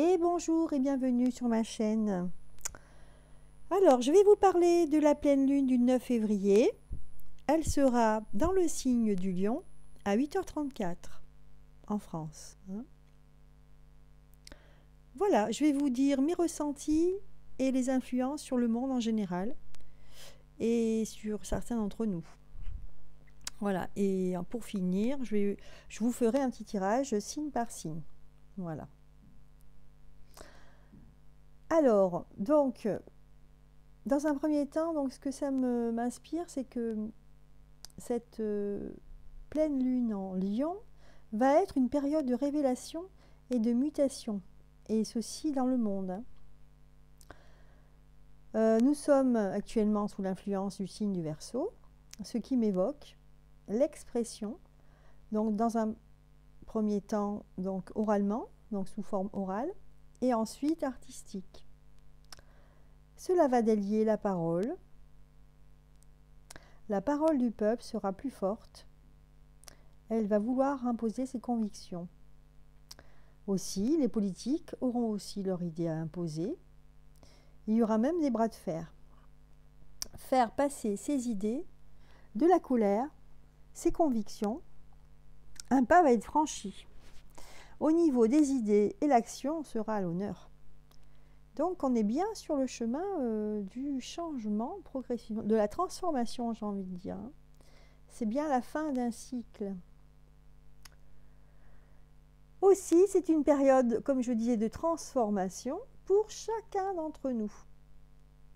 Et bonjour et bienvenue sur ma chaîne. Alors, je vais vous parler de la pleine lune du 9 février. Elle sera dans le signe du Lion à 8h34 en France. Voilà, je vais vous dire mes ressentis et les influences sur le monde en général et sur certains d'entre nous. Voilà, et pour finir, je vous ferai un petit tirage signe par signe. Voilà. Alors, donc, dans un premier temps, donc, ce que ça m'inspire, c'est que cette pleine lune en Lion va être une période de révélation et de mutation, et ceci dans le monde. Nous sommes actuellement sous l'influence du signe du Verseau, ce qui m'évoque l'expression, donc dans un premier temps donc oralement, donc sous forme orale, et ensuite artistique. Cela va délier la parole. La parole du peuple sera plus forte. Elle va vouloir imposer ses convictions. Aussi, les politiques auront aussi leur idée à imposer. Il y aura même des bras de fer. Faire passer ses idées, de la colère, ses convictions. Un pas va être franchi. Au niveau des idées et l'action, on sera à l'honneur. Donc, on est bien sur le chemin du changement progressif, de la transformation, j'ai envie de dire. C'est bien la fin d'un cycle. Aussi, c'est une période, comme je disais, de transformation pour chacun d'entre nous.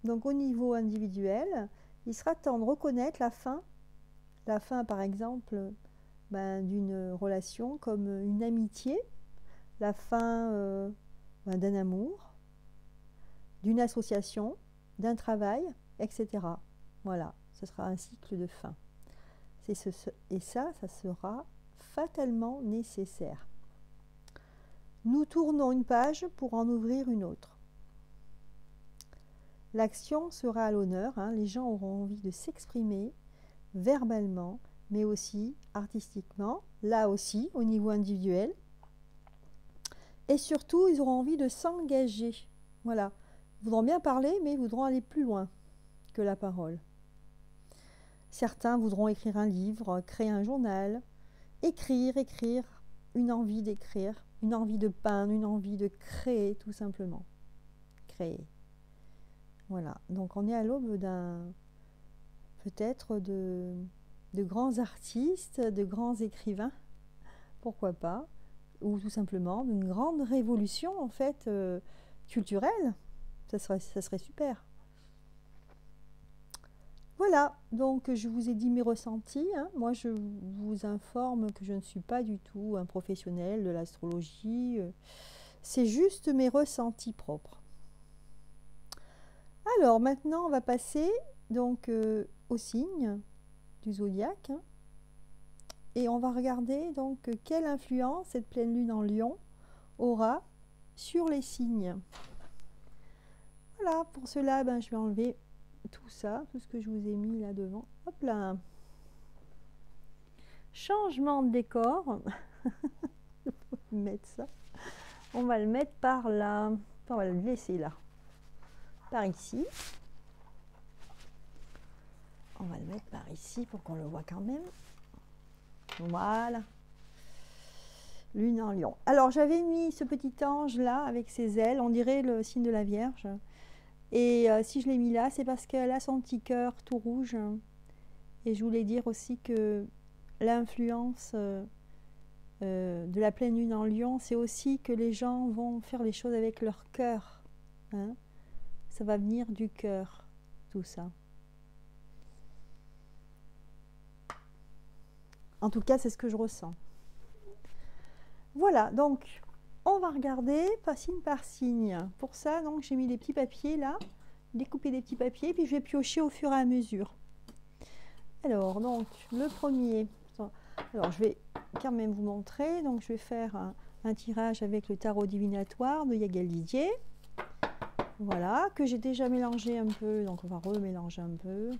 Donc, au niveau individuel, il sera temps de reconnaître la fin par exemple, d'une relation comme une amitié, la fin d'un amour, d'une association, d'un travail, etc. Voilà, ce sera un cycle de fin. Et ça sera fatalement nécessaire. Nous tournons une page pour en ouvrir une autre. L'action sera à l'honneur, les gens auront envie de s'exprimer verbalement, mais aussi artistiquement, là aussi au niveau individuel. Et surtout, ils auront envie de s'engager. Voilà. Ils voudront bien parler, mais ils voudront aller plus loin que la parole. Certains voudront écrire un livre, créer un journal, écrire, une envie d'écrire, une envie de peindre, une envie de créer, tout simplement. Créer. Voilà. Donc on est à l'aube peut-être de grands artistes, de grands écrivains, pourquoi pas, ou tout simplement d'une grande révolution en fait culturelle. Ça serait super. Voilà, donc je vous ai dit mes ressentis. Moi, je vous informe que je ne suis pas du tout un professionnel de l'astrologie. C'est juste mes ressentis propres. Alors, maintenant, on va passer donc au signe du zodiaque. Et on va regarder donc quelle influence cette pleine lune en Lion aura sur les signes. Voilà, pour cela, je vais enlever tout ça, tout ce que je vous ai mis là devant. Hop là. Changement de décor. Mettre ça. On va le mettre par là. On va le laisser là. Par ici. On va le mettre par ici pour qu'on le voit quand même. Voilà. Lune en Lion. Alors, j'avais mis ce petit ange là avec ses ailes. On dirait le signe de la Vierge. Et si je l'ai mis là, c'est parce qu'elle a son petit cœur tout rouge. Et je voulais dire aussi que l'influence de la pleine lune en Lion, c'est aussi que les gens vont faire les choses avec leur cœur. Ça va venir du cœur, tout ça. En tout cas, c'est ce que je ressens. Voilà, donc on va regarder signe par signe. Pour ça, donc j'ai mis des petits papiers là, découper des petits papiers, puis je vais piocher au fur et à mesure. Alors, donc, le premier, alors je vais quand même vous montrer, donc je vais faire un tirage avec le tarot divinatoire de Yagal Didier. Voilà, que j'ai déjà mélangé un peu, donc on va remélanger un peu.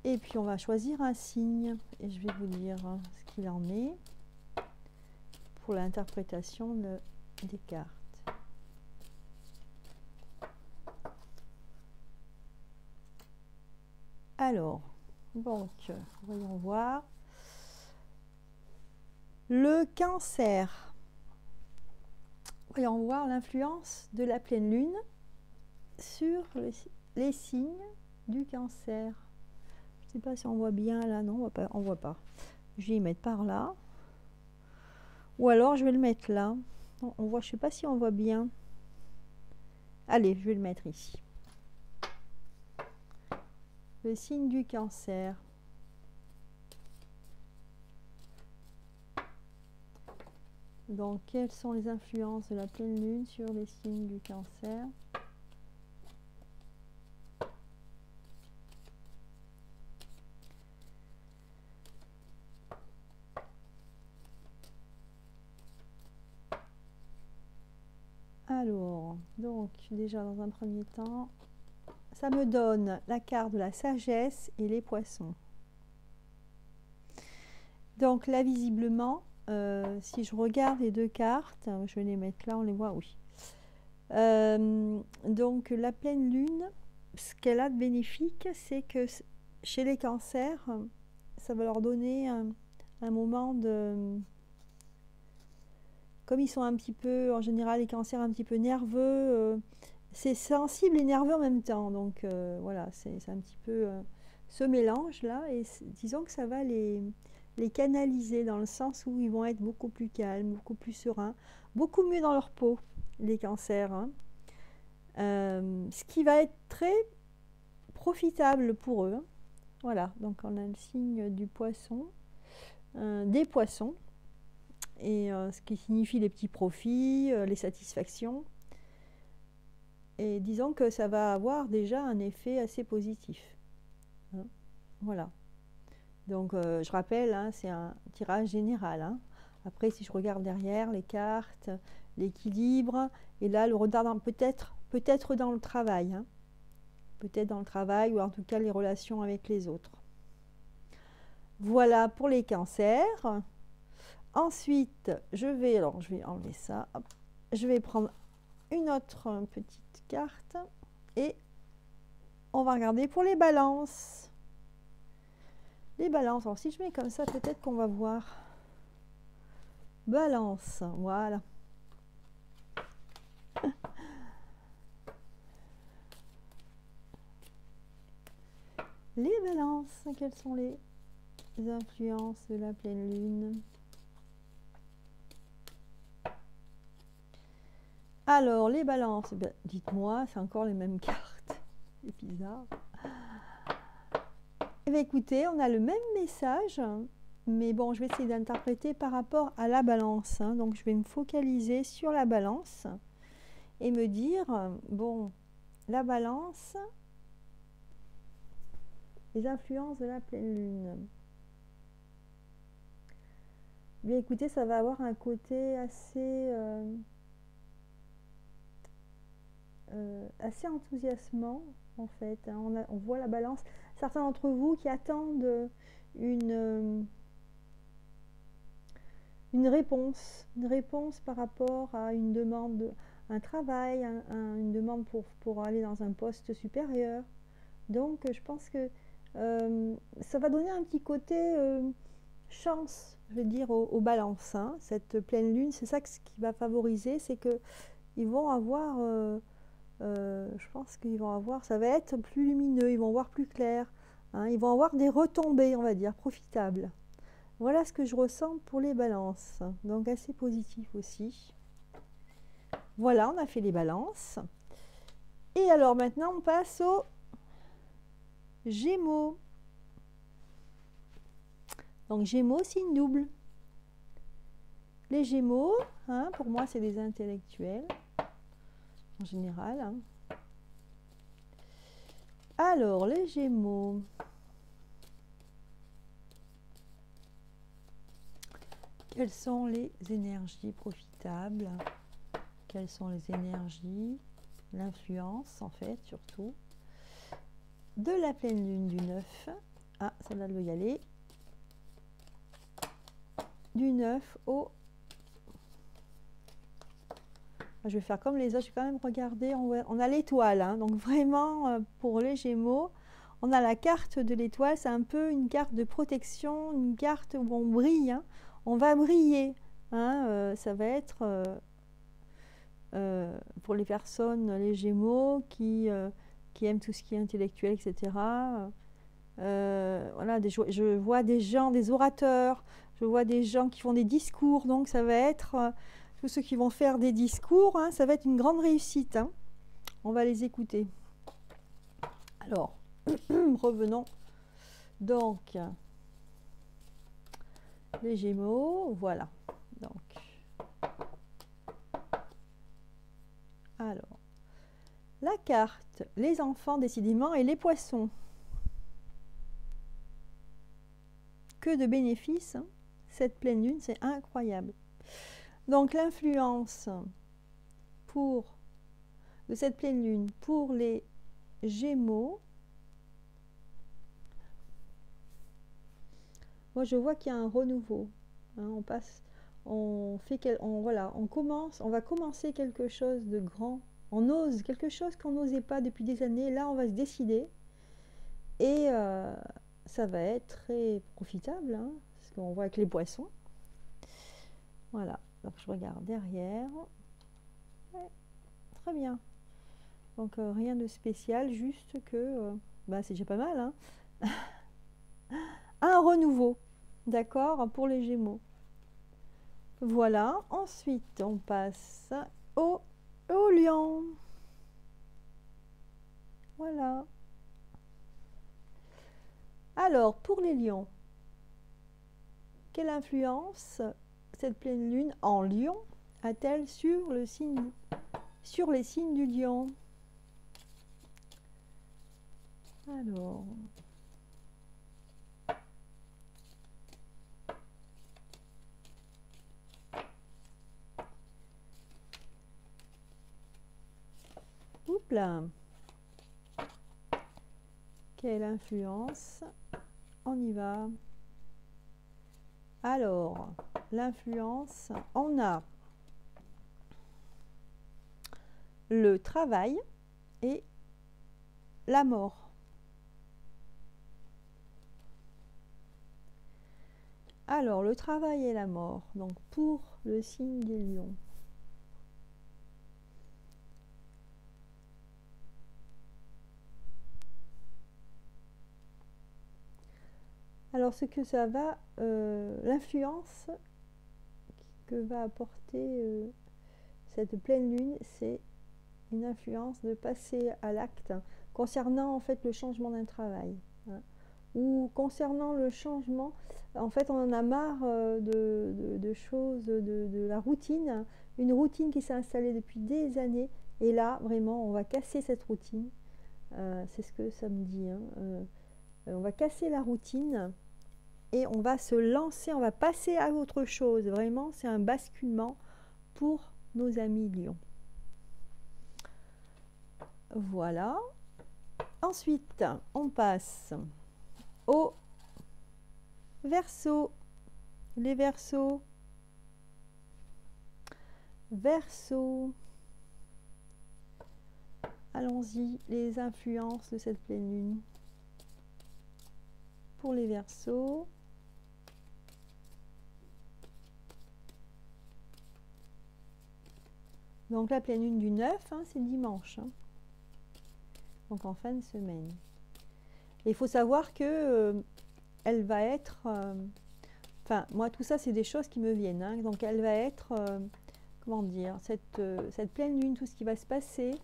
Et puis on va choisir un signe, et je vais vous dire ce qu'il en est pour l'interprétation de des cartes. Alors, donc, voyons voir. Le Cancer. Voyons voir l'influence de la pleine lune sur les signes du Cancer. Je ne sais pas si on voit bien là, non, on voit pas. Je vais y mettre par là. Ou alors je vais le mettre là. Non, on voit, je ne sais pas si on voit bien. Allez, je vais le mettre ici. Le signe du Cancer. Donc, quelles sont les influences de la pleine lune sur les signes du Cancer? Alors, donc, déjà dans un premier temps, ça me donne la carte de la sagesse et les poissons. Donc là, visiblement, si je regarde les deux cartes, je vais les mettre là, on les voit, oui. Donc la pleine lune, ce qu'elle a de bénéfique, c'est que chez les cancers, ça va leur donner un moment de... Comme ils sont un petit peu, en général, les cancers un petit peu nerveux, c'est sensible et nerveux en même temps. Donc voilà, c'est un petit peu ce mélange-là. Et disons que ça va les canaliser dans le sens où ils vont être beaucoup plus calmes, beaucoup plus sereins, beaucoup mieux dans leur peau, les cancers. Hein. Ce qui va être très profitable pour eux. Hein. Voilà, donc on a le signe du poisson, des poissons. Et ce qui signifie les petits profits, les satisfactions. Et disons que ça va avoir déjà un effet assez positif. Hein, voilà. Donc je rappelle, hein, c'est un tirage général. Hein. Après, si je regarde derrière les cartes, l'équilibre, et là le retard peut-être dans le travail. Hein. Peut-être dans le travail, ou en tout cas les relations avec les autres. Voilà pour les cancers. Ensuite, je vais enlever ça. Hop. Je vais prendre une autre petite carte et on va regarder pour les balances. Les balances, alors si je mets comme ça, peut-être qu'on va voir. Balance, voilà. Les balances, quelles sont les influences de la pleine lune? Alors, les balances, ben, dites-moi, c'est encore les mêmes cartes. C'est bizarre. Eh bien, écoutez, on a le même message, mais bon, je vais essayer d'interpréter par rapport à la balance. Hein. Donc, je vais me focaliser sur la balance et me dire, bon, la balance, les influences de la pleine lune. Bien, écoutez, ça va avoir un côté assez enthousiasmant en fait. Hein. On voit la balance. Certains d'entre vous qui attendent une réponse par rapport à une demande, un travail, une demande pour aller dans un poste supérieur. Donc je pense que ça va donner un petit côté chance, je vais dire, aux balances. Hein. Cette pleine lune, c'est ça ce qui va favoriser, c'est que ils vont avoir je pense qu'ils vont avoir, ça va être plus lumineux, ils vont voir plus clair, hein, ils vont avoir des retombées, on va dire, profitables. Voilà ce que je ressens pour les balances, donc assez positif aussi. Voilà, on a fait les balances. Et alors maintenant, on passe aux Gémeaux. Donc Gémeaux, signe double. Les Gémeaux, hein, pour moi, c'est des intellectuels. En général. Hein. Alors, les Gémeaux. Quelles sont les énergies profitables? Quelles sont les énergies, l'influence, en fait, surtout, de la pleine lune du 9. Ah, celle-là doit y aller. Du 9 au Je vais faire comme les autres, je vais quand même regarder. On a l'étoile, hein, donc vraiment pour les Gémeaux, on a la carte de l'étoile, c'est un peu une carte de protection, une carte où on brille, hein. On va briller, hein, ça va être pour les personnes, les Gémeaux, qui aiment tout ce qui est intellectuel, etc. Voilà, je vois des gens, des orateurs, je vois des gens qui font des discours, donc ça va être tous ceux qui vont faire des discours, hein, ça va être une grande réussite, hein. On va les écouter. Alors, revenons. Donc, les Gémeaux, voilà. Donc, alors, la carte, les enfants décidément et les poissons. Que de bénéfices, hein. Cette pleine lune, c'est incroyable. Donc l'influence de cette pleine lune pour les Gémeaux, moi je vois qu'il y a un renouveau, hein, on va commencer quelque chose de grand, on ose quelque chose qu'on n'osait pas depuis des années, là on va se décider et ça va être très profitable, hein, parce qu'on voit avec les poissons. Voilà, donc je regarde derrière. Ouais, très bien. Donc rien de spécial, juste que c'est déjà pas mal, hein. Un renouveau, d'accord, pour les Gémeaux. Voilà, ensuite on passe au Lion. Voilà. Alors, pour les Lions, quelle influence cette pleine lune en Lion a-t-elle sur les signes du Lion? Alors, oups là. Quelle influence? On y va. Alors, l'influence, on a le travail et la mort. Alors, le travail et la mort, donc pour le signe des lions. Alors, ce que ça va, l'influence que va apporter cette pleine lune, c'est une influence de passer à l'acte concernant en fait le changement d'un travail, hein, ou concernant le changement. En fait, on en a marre de choses, de la routine, une routine qui s'est installée depuis des années, et là, vraiment, on va casser cette routine. C'est ce que ça me dit, hein. On va casser la routine et on va se lancer, on va passer à autre chose. Vraiment, c'est un basculement pour nos amis lions. Voilà. Ensuite, on passe au Verseau. Les Verseaux. Verseau. Allons-y, les influences de cette pleine lune. Pour les Verseaux. Donc la pleine lune du 9, hein, c'est dimanche. Hein. Donc en fin de semaine. Et il faut savoir que elle va être... Enfin, moi, tout ça, c'est des choses qui me viennent. Hein. Donc elle va être... comment dire, cette pleine lune, tout ce qui va se passer,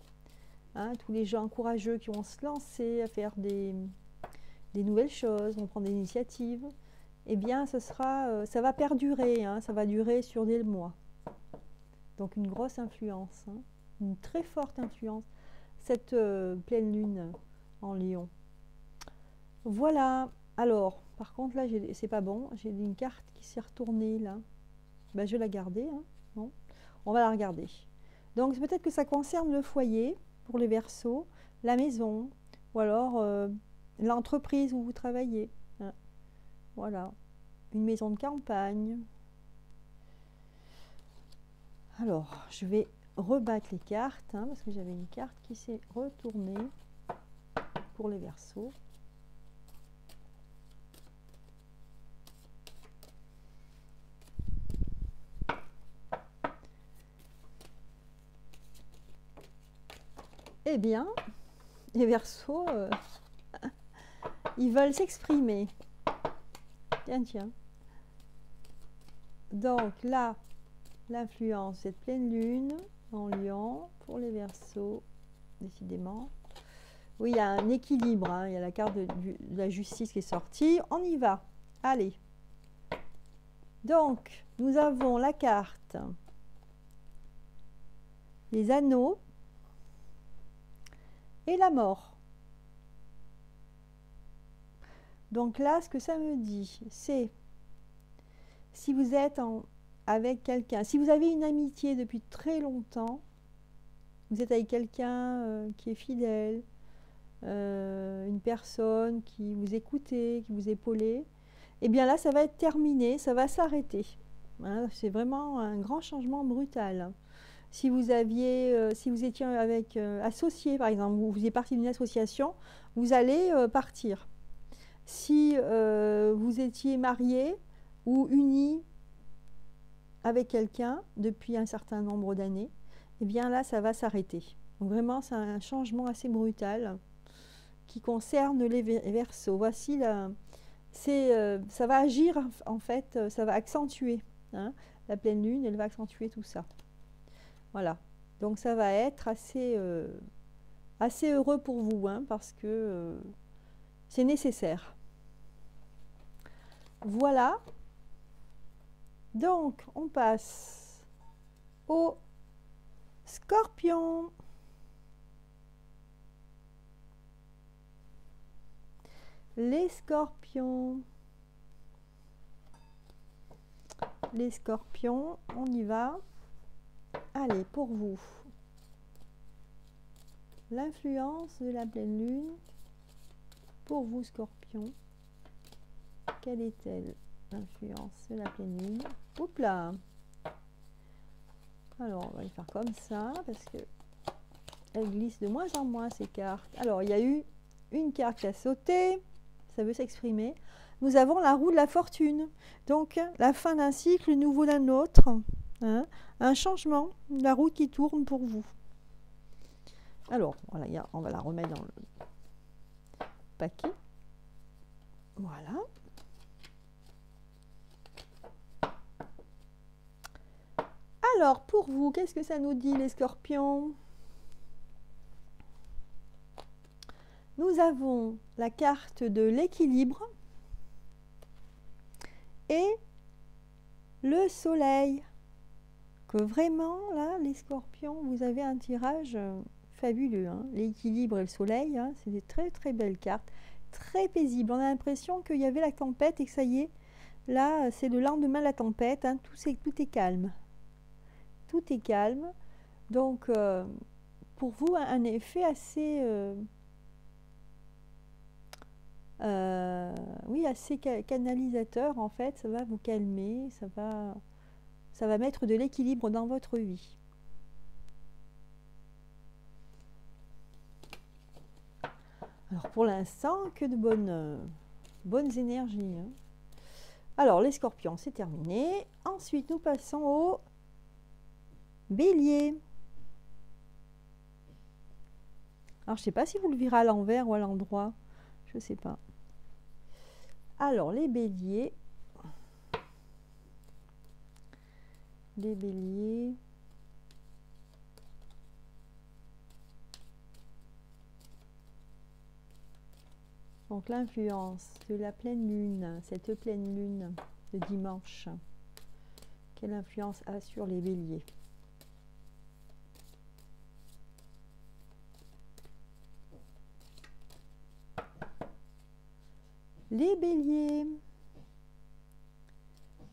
hein, tous les gens courageux qui vont se lancer à faire des nouvelles choses, vont prendre des initiatives, eh bien, ça va perdurer, hein, ça va durer sur des mois. Donc une grosse influence, hein, une très forte influence, cette pleine lune en Lion. Voilà. Alors, par contre, là, c'est pas bon, j'ai une carte qui s'est retournée, là. Ben, je vais la garder, hein. Bon. On va la regarder. Donc peut-être que ça concerne le foyer pour les Verseaux, la maison, ou alors l'entreprise où vous travaillez. Hein. Voilà, une maison de campagne. Alors, je vais rebattre les cartes, hein, parce que j'avais une carte qui s'est retournée pour les Verseaux. Eh bien, les Verseaux, ils veulent s'exprimer. Tiens, tiens. Donc là, l'influence, cette pleine lune en Lion pour les Verseaux, décidément. Oui, il y a un équilibre, hein, il y a la carte de la justice qui est sortie. On y va. Allez. Donc, nous avons la carte des anneaux et la mort. Donc là, ce que ça me dit, c'est si vous êtes avec quelqu'un, si vous avez une amitié depuis très longtemps, vous êtes avec quelqu'un qui est fidèle, une personne qui vous écoutez, qui vous épaulez, et bien là, ça va être terminé, ça va s'arrêter. Hein, c'est vraiment un grand changement brutal. Si vous aviez, si vous étiez avec associé, par exemple, vous faisiez partie d'une association, vous allez partir. Si vous étiez marié ou uni avec quelqu'un depuis un certain nombre d'années, eh bien là, ça va s'arrêter. Donc vraiment, c'est un changement assez brutal qui concerne les Verseaux. Voici ça va agir en fait, ça va accentuer. Hein, la pleine lune, elle va accentuer tout ça. Voilà. Donc ça va être assez heureux pour vous, hein, parce que c'est nécessaire. Voilà. Donc, on passe au Scorpion. Les Scorpions. Les Scorpions, on y va. Allez, pour vous. L'influence de la pleine lune. Pour vous, Scorpion. Quelle est-elle, l'influence de la pleine lune? Oups là. Alors, on va les faire comme ça, parce que elle glisse de moins en moins, ces cartes. Alors, il y a eu une carte qui a sauté. Ça veut s'exprimer. Nous avons la roue de la fortune. Donc, la fin d'un cycle, le nouveau d'un autre. Hein, un changement, la roue qui tourne pour vous. Alors, voilà, on va la remettre dans le paquet. Voilà. Alors, pour vous, qu'est-ce que ça nous dit, les Scorpions? Nous avons la carte de l'équilibre et le soleil. Que vraiment, là, les Scorpions, vous avez un tirage fabuleux. Hein. L'équilibre et le soleil, hein, c'est des très très belles cartes, très paisibles. On a l'impression qu'il y avait la tempête et que ça y est, là, c'est le lendemain de la tempête. Hein, tout est calme. Tout est calme. Donc, pour vous, un effet assez... oui, assez canalisateur, en fait. Ça va vous calmer, ça va mettre de l'équilibre dans votre vie. Alors, pour l'instant, que de bonnes énergies. Hein. Alors, les Scorpions, c'est terminé. Ensuite, nous passons au Bélier. Alors, je ne sais pas si vous le verrez à l'envers ou à l'endroit. Je ne sais pas. Alors, les Béliers. Les Béliers. Donc, l'influence de la pleine lune, cette pleine lune de dimanche. Quelle influence a sur les Béliers? Les Béliers.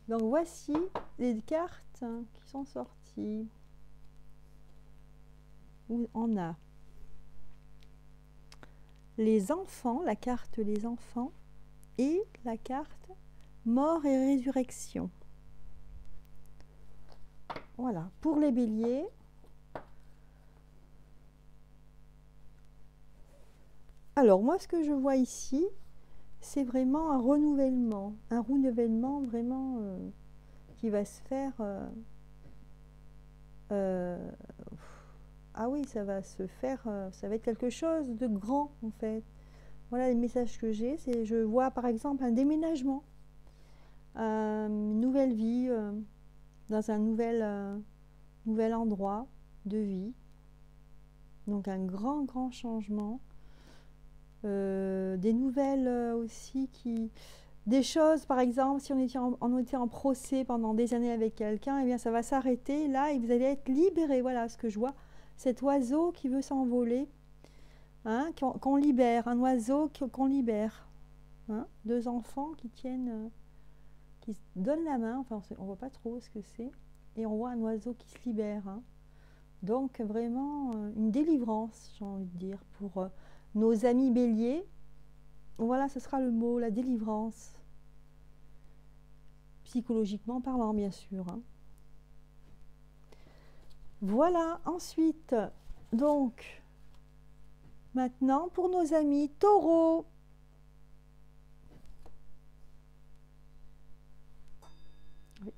Donc voici les cartes qui sont sorties. Où on a les enfants, la carte les enfants et la carte mort et résurrection. Voilà, pour les Béliers, Alors, moi, ce que je vois ici, c'est vraiment un renouvellement vraiment qui va se faire. Ah oui, ça va se faire, ça va être quelque chose de grand en fait. Voilà les messages que j'ai, c'est je vois par exemple un déménagement, une nouvelle vie dans un nouvel endroit de vie. Donc un grand changement. Des nouvelles aussi des choses, par exemple, si on était en procès pendant des années avec quelqu'un, eh bien ça va s'arrêter là et vous allez être libéré. Voilà ce que je vois. Cet oiseau qui veut s'envoler, hein, qu'on libère, un oiseau qu'on libère. Hein, deux enfants qui tiennent, qui se donnent la main, enfin on ne voit pas trop ce que c'est, et on voit un oiseau qui se libère. Hein. Donc vraiment une délivrance, j'ai envie de dire, pour nos amis béliers. Voilà, ce sera le mot, la délivrance. Psychologiquement parlant, bien sûr. Hein. Voilà, ensuite, donc, maintenant, pour nos amis taureaux. Oui.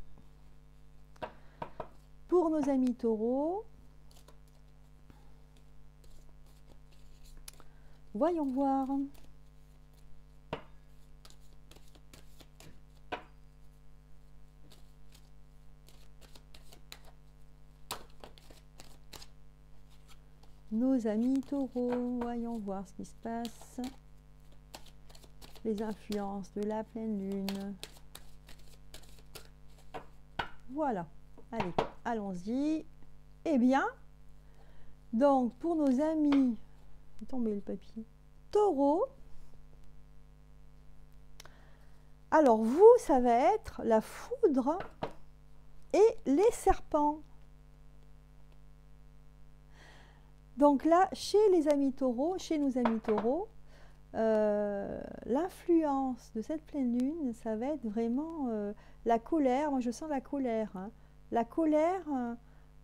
Pour nos amis taureaux, voyons voir. Nos amis taureaux, voyons voir ce qui se passe. Les influences de la pleine lune. Voilà. Allez, allons-y. Eh bien, donc pour nos amis, il est tombé le papier, taureau, alors vous, ça va être la foudre et les serpents. Donc là, chez les amis taureaux, chez nos amis taureaux, l'influence de cette pleine lune, ça va être vraiment la colère. Moi, je sens la colère. Hein. La colère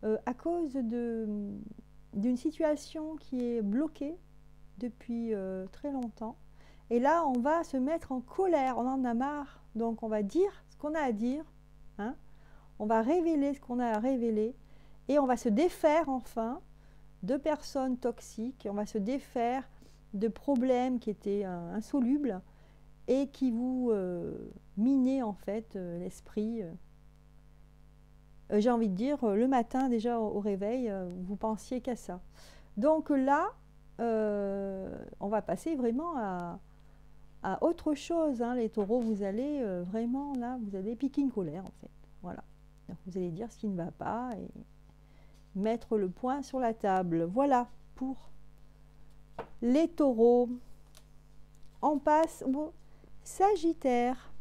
à cause d'une situation qui est bloquée depuis très longtemps. Et là, on va se mettre en colère. On en a marre. Donc, on va dire ce qu'on a à dire. Hein. On va révéler ce qu'on a à révéler. Et on va se défaire enfin de personnes toxiques, on va se défaire de problèmes qui étaient insolubles et qui vous minaient en fait l'esprit. J'ai envie de dire, le matin déjà au réveil, vous pensiez qu'à ça. Donc là, on va passer vraiment à autre chose. Hein, les taureaux, vous allez vraiment, là, vous allez piquer une colère en fait. Voilà. Donc, vous allez dire ce qui ne va pas et mettre le point sur la table. Voilà pour les taureaux. On passe au Sagittaire.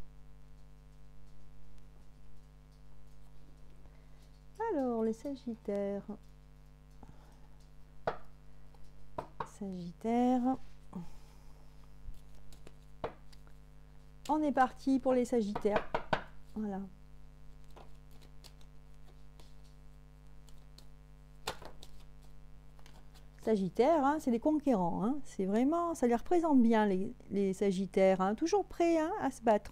Alors, les Sagittaires. Sagittaire. On est parti pour les Sagittaires. Voilà. Sagittaires, hein, c'est des conquérants. Hein. C'est vraiment, ça les représente bien les Sagittaires. Hein. Toujours prêts hein, à se battre,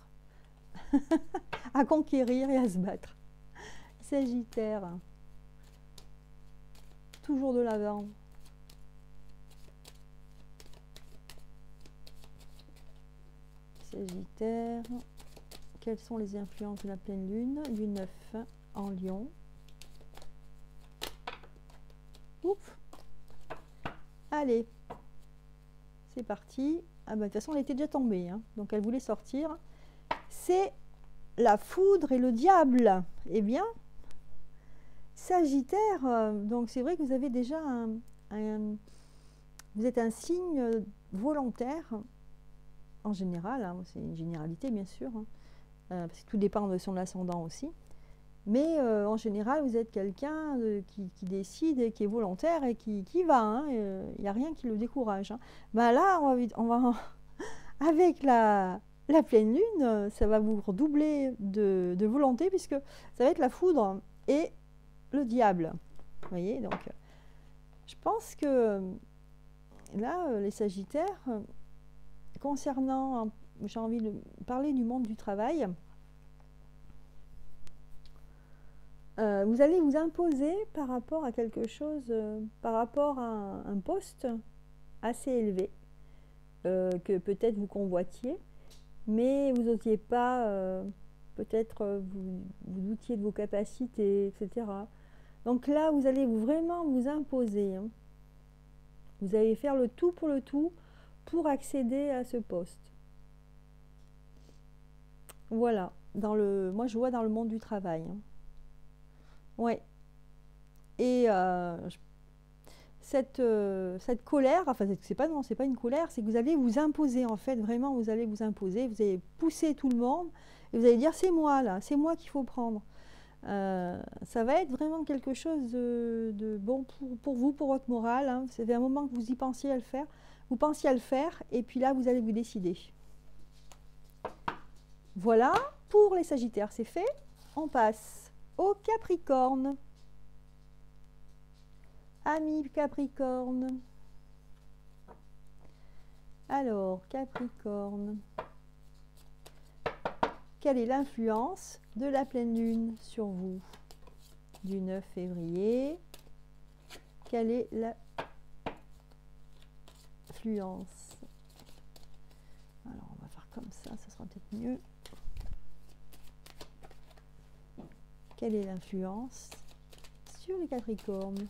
à conquérir et à se battre. Sagittaire, toujours de l'avant. Sagittaire, quelles sont les influences de la pleine lune du 9 en Lion? Ouf. Allez, c'est parti. Ah bah, de toute façon, elle était déjà tombée, hein, donc elle voulait sortir. C'est la foudre et le diable. Eh bien, Sagittaire, donc c'est vrai que vous avez déjà vous êtes un signe volontaire, en général, hein, c'est une généralité bien sûr, hein, parce que tout dépend de son ascendant aussi. Mais en général, vous êtes quelqu'un qui décide, et qui est volontaire et qui va. Il n'y a rien qui le décourage. Hein. Ben là, on va avec la pleine lune, ça va vous redoubler de volonté puisque ça va être la foudre et le diable. Vous voyez, donc je pense que là, les Sagittaires, concernant, j'ai envie de parler du monde du travail, vous allez vous imposer par rapport à quelque chose, par rapport à un poste assez élevé, que peut-être vous convoitiez, mais vous n'osiez pas, peut-être vous doutiez de vos capacités, etc. Donc là, vous allez vraiment vous imposer, hein. Vous allez faire le tout pour accéder à ce poste. Voilà, moi je vois dans le monde du travail, hein. Ouais. Et cette colère, enfin c'est pas une colère, c'est que vous allez vous imposer en fait, vraiment vous allez vous imposer, vous allez pousser tout le monde et vous allez dire c'est moi là, c'est moi qu'il faut prendre. Ça va être vraiment quelque chose de bon pour vous, pour votre morale, hein. Ça fait un moment que vous y pensiez à le faire, vous pensiez à le faire et puis là vous allez vous décider. Voilà, pour les Sagittaires c'est fait, on passe au Capricorne. Amis Capricorne. Alors, Capricorne. Quelle est l'influence de la pleine lune sur vous du 9 février? Quelle est l'influence? Alors, on va faire comme ça sera peut-être mieux. Quelle est l'influence sur les Capricornes?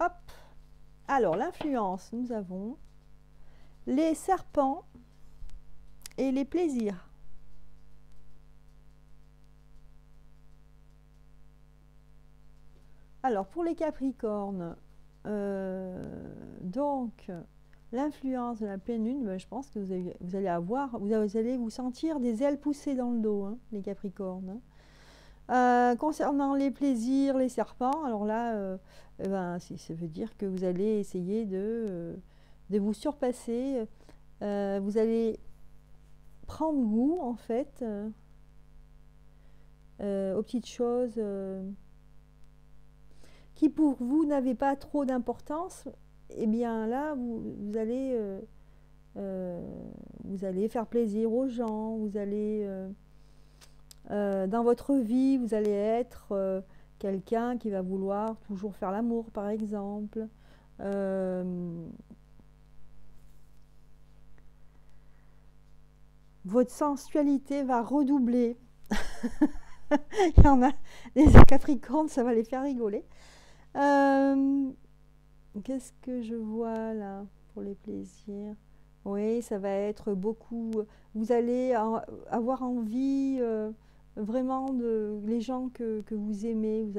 Hop. Alors, l'influence, nous avons les serpents et les plaisirs. Alors, pour les Capricornes, donc, l'influence de la pleine lune, ben, je pense que vous allez vous sentir des ailes poussées dans le dos, hein, les Capricornes. Concernant les plaisirs, les serpents, alors là, ben, ça veut dire que vous allez essayer de vous surpasser. Vous allez prendre goût, en fait, aux petites choses qui, pour vous, n'avaient pas trop d'importance. Et bien là, vous allez faire plaisir aux gens, vous allez... dans votre vie, vous allez être quelqu'un qui va vouloir toujours faire l'amour, par exemple. Votre sensualité va redoubler. Il y en a des Capricornes, ça va les faire rigoler. Qu'est-ce que je vois là pour les plaisirs? Oui, ça va être beaucoup... Vous allez avoir envie... vraiment les gens que vous aimez,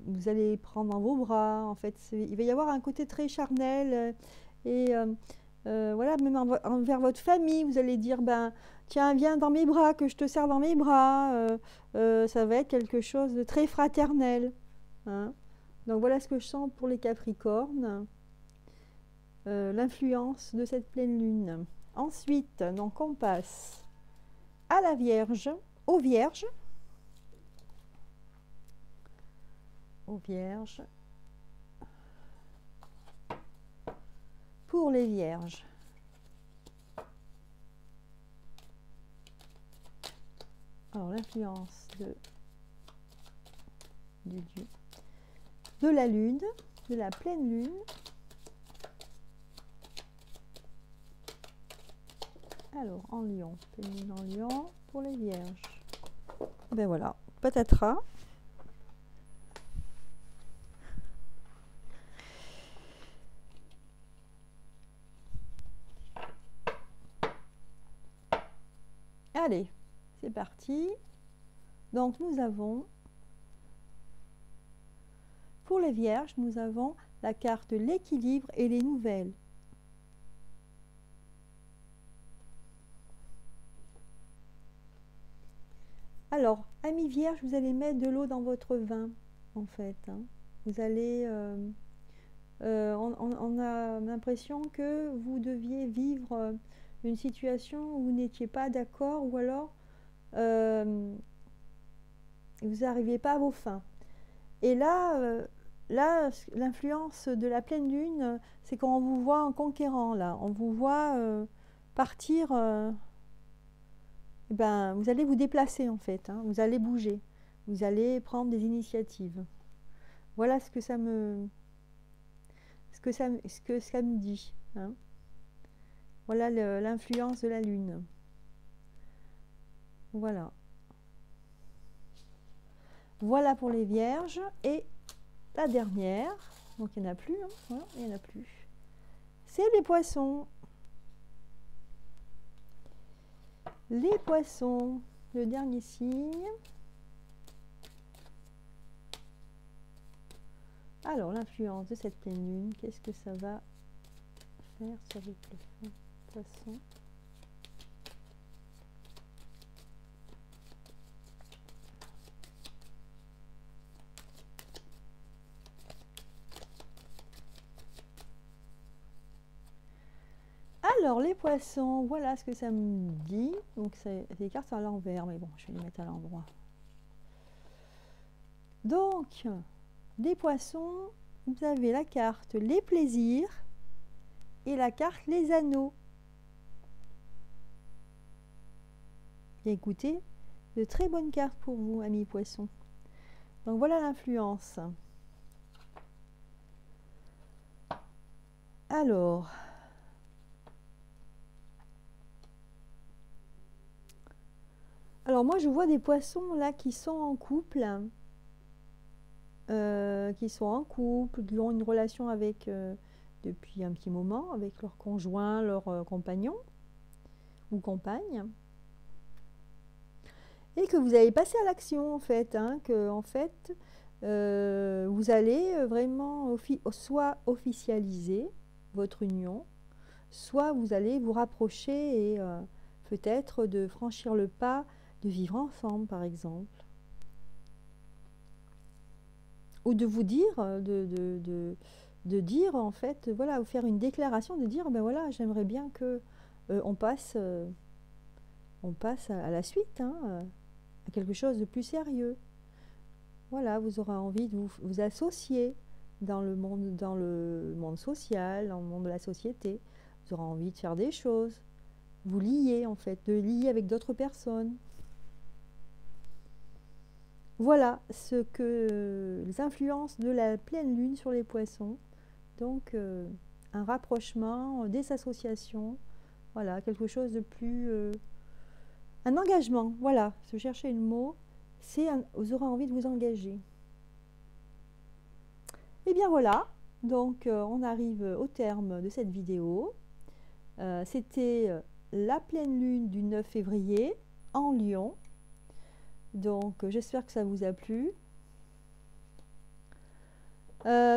vous allez prendre dans vos bras, en fait, il va y avoir un côté très charnel et voilà, même envers votre famille, vous allez dire, ben, tiens, viens dans mes bras, que je te serre dans mes bras, ça va être quelque chose de très fraternel, hein. Donc voilà ce que je sens pour les Capricornes, l'influence de cette pleine lune. Ensuite, donc on passe à la Vierge, aux Vierges. Aux Vierges. Pour les Vierges. Alors l'influence de la Lune, de la pleine Lune. Alors en Lion, pleine Lune en Lion pour les Vierges. Ben voilà, patatras. Allez, c'est parti. Donc nous avons, pour les Vierges, nous avons la carte de l'équilibre et les nouvelles. Alors, amis Vierges, vous allez mettre de l'eau dans votre vin, en fait, hein. Vous allez... on a l'impression que vous deviez vivre une situation où vous n'étiez pas d'accord ou alors vous n'arriviez pas à vos fins. Et là, là, l'influence de la pleine lune, c'est quand on vous voit en conquérant, là. On vous voit partir. Ben, vous allez vous déplacer, en fait. Hein, vous allez bouger. Vous allez prendre des initiatives. Voilà ce que ça me... ce que ça me dit. Hein. Voilà l'influence de la lune. Voilà. Voilà pour les vierges. Et la dernière, donc il n'y en a plus, hein, voilà, il n'y en a plus. C'est les poissons. Les poissons, le dernier signe. Alors, l'influence de cette pleine lune, qu'est-ce que ça va faire sur les poissons? Alors, les poissons, voilà ce que ça me dit. Donc, c'est les cartes à l'envers, mais bon, je vais les mettre à l'endroit. Donc, les poissons, vous avez la carte les plaisirs et la carte les anneaux. Et écoutez, de très bonnes cartes pour vous, amis poissons. Donc, voilà l'influence. Alors... Alors moi je vois des poissons là qui sont en couple, qui ont une relation avec depuis un petit moment avec leur conjoint, leur compagnon ou compagne, et que vous allez passer à l'action en fait, hein, que en fait vous allez vraiment soit officialiser votre union, soit vous allez vous rapprocher et peut-être de franchir le pas de vivre ensemble, par exemple. Ou de vous dire, de dire, en fait, voilà, ou faire une déclaration, de dire, ben voilà, j'aimerais bien que on passe à la suite, hein, à quelque chose de plus sérieux. Voilà, vous aurez envie de vous associer dans le monde social, dans le monde de la société. Vous aurez envie de faire des choses. Vous lier, en fait, de lier avec d'autres personnes. Voilà ce que les influences de la pleine lune sur les poissons. Donc, un rapprochement, des associations, voilà, quelque chose de plus... un engagement, voilà, se chercher le mot, vous aurez envie de vous engager. Et bien voilà, donc on arrive au terme de cette vidéo. C'était la pleine lune du 9 février en Lion. Donc, j'espère que ça vous a plu.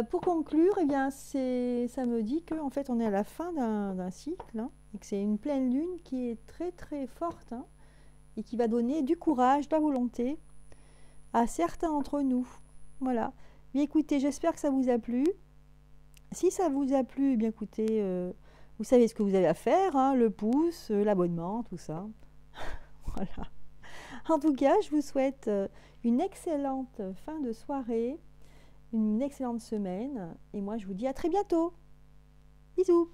Pour conclure, eh bien, ça me dit qu'en fait, on est à la fin d'un cycle, hein, et que c'est une pleine lune qui est très très forte, hein, et qui va donner du courage, de la volonté à certains d'entre nous. Voilà. Bien écoutez, j'espère que ça vous a plu. Si ça vous a plu, eh bien écoutez, vous savez ce que vous avez à faire, hein, le pouce, l'abonnement, tout ça. Voilà. En tout cas, je vous souhaite une excellente fin de soirée, une excellente semaine, et moi je vous dis à très bientôt. Bisous.